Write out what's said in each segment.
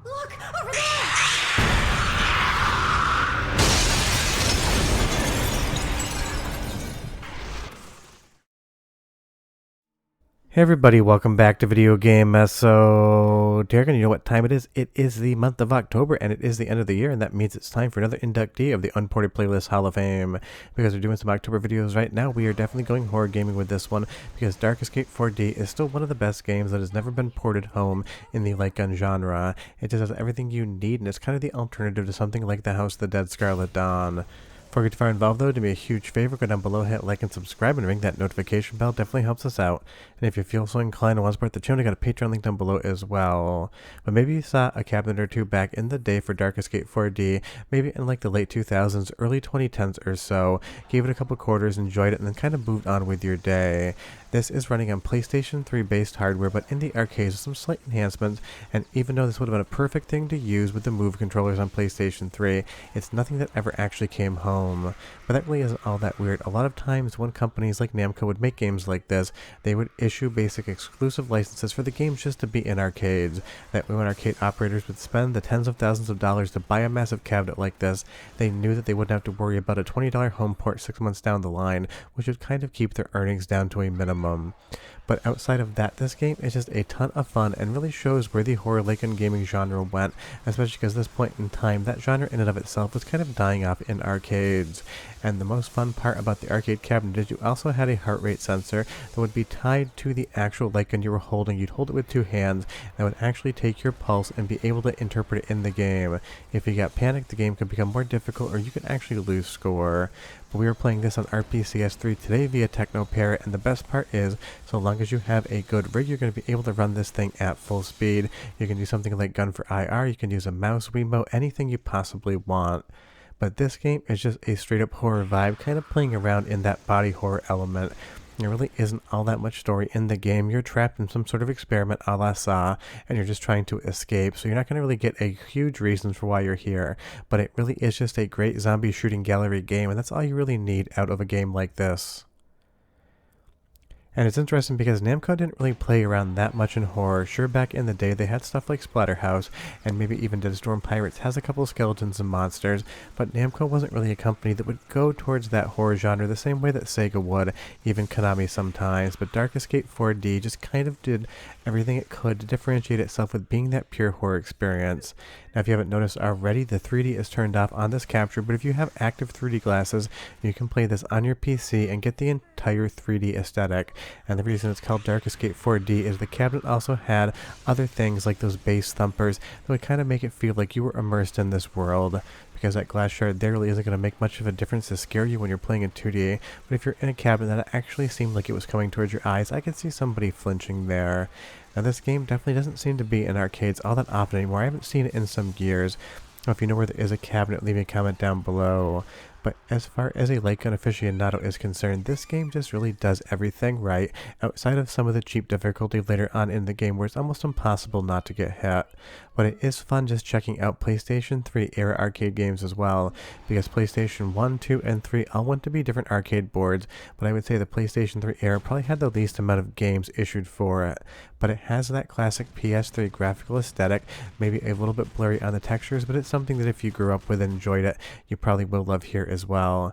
Look! Over there! Hey everybody, welcome back to Video Game Mess. So, Darren, you know what time it is? It is the month of October, and it is the end of the year, and that means it's time for another inductee of the Unported Playlist Hall of Fame. Because we're doing some October videos right now, we are definitely going horror gaming with this one, because Dark Escape 4D is still one of the best games that has never been ported home in the light gun genre. It just has everything you need, and it's kind of the alternative to something like The House of the Dead Scarlet Dawn. Before we get too far involved though, do me a huge favor, go down below, hit like and subscribe, and ring that notification bell. Definitely helps us out. And if you feel so inclined and want to support the channel, I got a Patreon link down below as well. But maybe you saw a cabinet or two back in the day for Dark Escape 4D, maybe in like the late 2000s, early 2010s or so, gave it a couple quarters, enjoyed it, and then kind of moved on with your day. This is running on PlayStation 3 based hardware, but in the arcades with some slight enhancements, and even though this would have been a perfect thing to use with the Move controllers on PlayStation 3, it's nothing that ever actually came home. But that really isn't all that weird. A lot of times when companies like Namco would make games like this, they would issue basic exclusive licenses for the games just to be in arcades. That way when arcade operators would spend the tens of thousands of dollars to buy a massive cabinet like this, they knew that they wouldn't have to worry about a $20 home port 6 months down the line, which would kind of keep their earnings down to a minimum. But outside of that, this game is just a ton of fun and really shows where the horror light gun gaming genre went, especially because at this point in time, that genre in and of itself was kind of dying off in arcades. And the most fun part about the arcade cabinet is you also had a heart rate sensor that would be tied to the actual light gun you were holding. You'd hold it with two hands and would actually take your pulse and be able to interpret it in the game. If you got panicked, the game could become more difficult or you could actually lose score. But we were playing this on our PS3 today via Techno Parrot, and the best part is, so long as you have a good rig, you're going to be able to run this thing at full speed. You can do something like Gun for IR, you can use a mouse Wiimote, anything you possibly want. But this game is just a straight up horror vibe, kind of playing around in that body horror element. There really isn't all that much story in the game. You're trapped in some sort of experiment a la Saw, and you're just trying to escape, so you're not going to really get a huge reason for why you're here. But it really is just a great zombie shooting gallery game, and that's all you really need out of a game like this. And it's interesting because Namco didn't really play around that much in horror. Sure, back in the day they had stuff like Splatterhouse, and maybe even Dead Storm Pirates has a couple of skeletons and monsters, but Namco wasn't really a company that would go towards that horror genre the same way that Sega would, even Konami sometimes. But Dark Escape 4D just kind of did everything it could to differentiate itself with being that pure horror experience. Now, if you haven't noticed already, the 3D is turned off on this capture, but if you have active 3D glasses, you can play this on your PC and get the entire 3D aesthetic. And the reason it's called Dark Escape 4D is the cabinet also had other things like those bass thumpers that would kind of make it feel like you were immersed in this world. Because that glass shard there really isn't going to make much of a difference to scare you when you're playing in 2D, but if you're in a cabinet that actually seemed like it was coming towards your eyes, I could see somebody flinching there. Now this game definitely doesn't seem to be in arcades all that often anymore. I haven't seen it in some years. If you know where there is a cabinet, leave me a comment down below. But as far as a light gun aficionado is concerned, this game just really does everything right, outside of some of the cheap difficulty later on in the game where it's almost impossible not to get hit. But it is fun just checking out PlayStation 3 era arcade games as well, because PlayStation 1, 2, and 3 all went to be different arcade boards, but I would say the PlayStation 3 era probably had the least amount of games issued for it. But it has that classic PS3 graphical aesthetic, maybe a little bit blurry on the textures, but it's something that if you grew up with and enjoyed it, you probably will love here as well.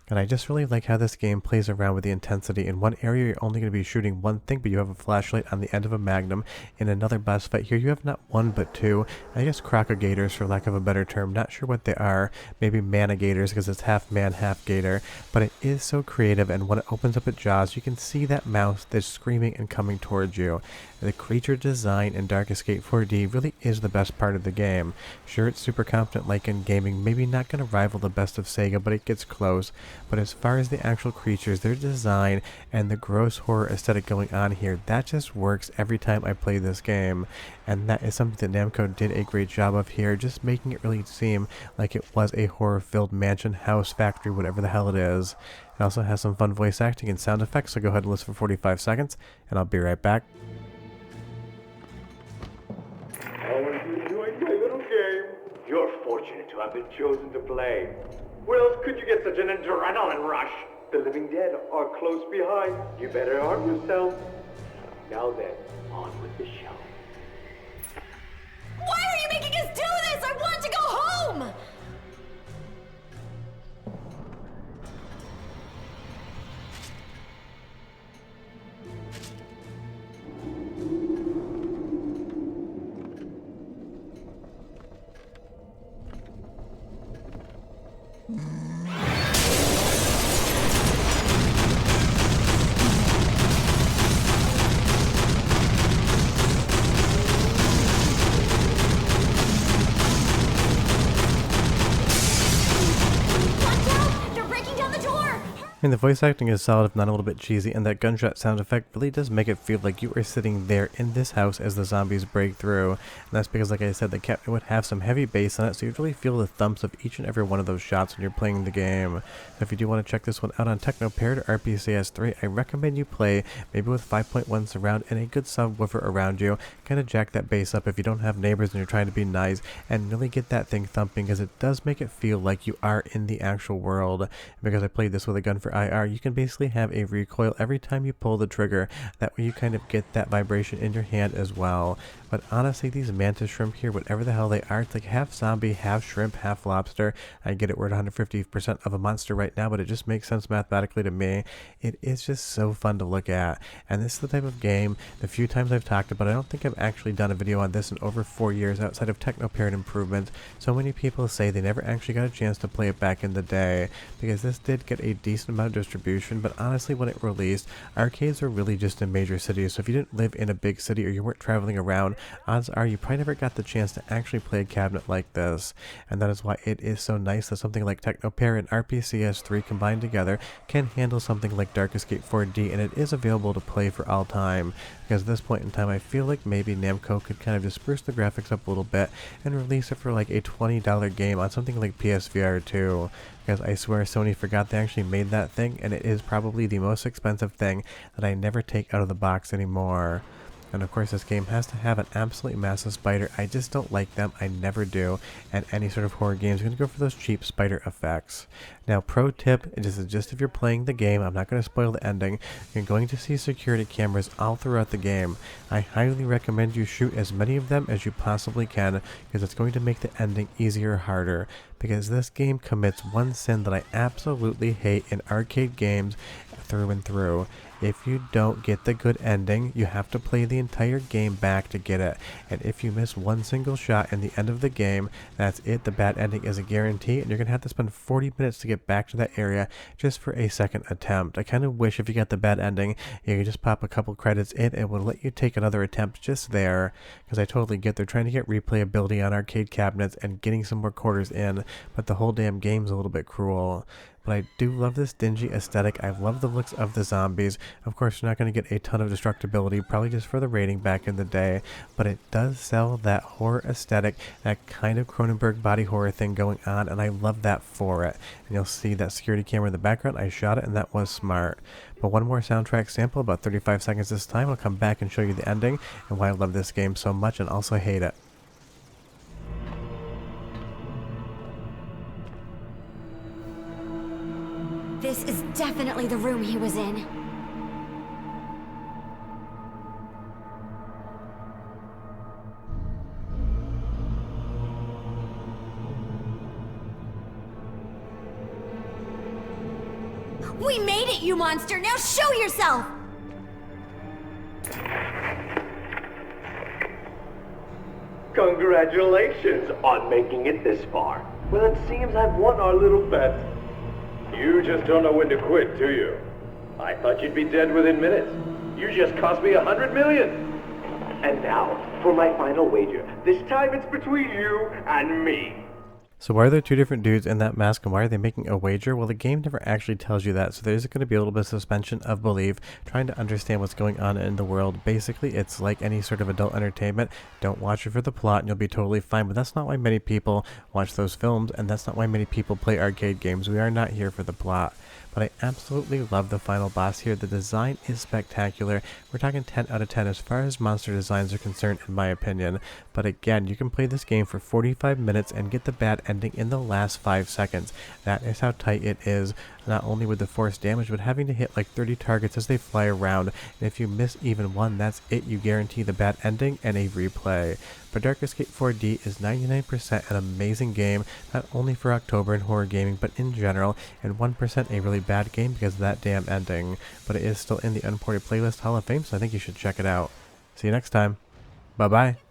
And I just really like how this game plays around with the intensity. In one area you're only going to be shooting one thing, but you have a flashlight on the end of a magnum. In another boss fight here you have not one but two, I guess crocogators for lack of a better term, not sure what they are, maybe manigators because it's half man half gator, but it is so creative, and when it opens up its jaws you can see that mouth that's screaming and coming towards you. The creature design in Dark Escape 4D really is the best part of the game. Sure, it's super competent like in gaming, maybe not going to rival the best of Sega, but it gets close. But as far as the actual creatures, their design, and the gross horror aesthetic going on here, that just works every time I play this game. And that is something that Namco did a great job of here, just making it really seem like it was a horror-filled mansion, house, factory, whatever the hell it is. It also has some fun voice acting and sound effects, so go ahead and listen for 45 seconds, and I'll be right back. You're fortunate to have been chosen to play. Where else could you get such an adrenaline rush? The living dead are close behind. You better arm yourself. Now then, on with the show. Why are you making us I mean, the voice acting is solid, if not a little bit cheesy, and that gunshot sound effect really does make it feel like you are sitting there in this house as the zombies break through. And that's because, like I said, the captain would have some heavy bass on it, so you'd really feel the thumps of each and every one of those shots when you're playing the game. So if you do want to check this one out on Techno-Paired or PS3, I recommend you play maybe with 5.1 surround and a good subwoofer around you. Kind of jack that bass up if you don't have neighbors and you're trying to be nice, and really get that thing thumping, because it does make it feel like you are in the actual world. Because I played this with a gun for IR, you can basically have a recoil every time you pull the trigger. That way you kind of get that vibration in your hand as well. But honestly, these mantis shrimp here, whatever the hell they are, it's like half zombie, half shrimp, half lobster. I get it, we're at 150% of a monster right now, but it just makes sense mathematically to me. It is just so fun to look at. And this is the type of game, the few times I've talked about, I don't think I've actually done a video on this in over 4 years outside of Techno-Paired improvements. So many people say they never actually got a chance to play it back in the day, because this did get a decent amount of distribution. But honestly, when it released, arcades were really just in major cities, so if you didn't live in a big city or you weren't traveling around, odds are you probably never got the chance to actually play a cabinet like this. And that is why it is so nice that something like Techno-Paired and RPCS3 combined together can handle something like Dark Escape 4D, and it is available to play for all time. Because at this point in time, I feel like maybe Namco could kind of just spruce the graphics up a little bit and release it for like a $20 game on something like PSVR 2. Because I swear Sony forgot they actually made that thing, and it is probably the most expensive thing that I never take out of the box anymore. And of course, this game has to have an absolutely massive spider. I just don't like them. I never do. And any sort of horror games, you're going to go for those cheap spider effects. Now, pro tip, this is just if you're playing the game. I'm not going to spoil the ending. You're going to see security cameras all throughout the game. I highly recommend you shoot as many of them as you possibly can, because it's going to make the ending easier or harder. Because this game commits one sin that I absolutely hate in arcade games through and through. If you don't get the good ending, you have to play the entire game back to get it. And if you miss one single shot in the end of the game, that's it. The bad ending is a guarantee, and you're going to have to spend 40 minutes to get back to that area just for a second attempt. I kind of wish if you got the bad ending, you could just pop a couple credits in and it would let you take another attempt just there. Because I totally get they're trying to get replayability on arcade cabinets and getting some more quarters in, but the whole damn game's a little bit cruel. But I do love this dingy aesthetic. I love the looks of the zombies. Of course, you're not going to get a ton of destructibility, probably just for the rating back in the day, but it does sell that horror aesthetic, that kind of Cronenberg body horror thing going on, and I love that for it. And you'll see that security camera in the background. I shot it, and that was smart. But one more soundtrack sample, about 35 seconds this time. I'll come back and show you the ending and why I love this game so much and also hate it. This is definitely the room he was in. We made it, you monster! Now show yourself! Congratulations on making it this far. Well, it seems I've won our little bet. You just don't know when to quit, do you? I thought you'd be dead within minutes. You just cost me 100 million. And now, for my final wager. This time it's between you and me. So why are there two different dudes in that mask, and why are they making a wager? Well, the game never actually tells you that, so there's going to be a little bit of suspension of belief, trying to understand what's going on in the world. Basically, it's like any sort of adult entertainment. Don't watch it for the plot and you'll be totally fine, but that's not why many people watch those films, and that's not why many people play arcade games. We are not here for the plot. But I absolutely love the final boss here. The design is spectacular. We're talking 10 out of 10 as far as monster designs are concerned, in my opinion. But again, you can play this game for 45 minutes and get the bad ending in the last 5 seconds. That is how tight it is. Not only with the force damage, but having to hit like 30 targets as they fly around. And if you miss even one, that's it. You guarantee the bad ending and a replay. But Dark Escape 4D is 99% an amazing game, not only for October and horror gaming, but in general, and 1% a really bad game because of that damn ending. But it is still in the Unported Playlist Hall of Fame, so I think you should check it out. See you next time. Bye-bye.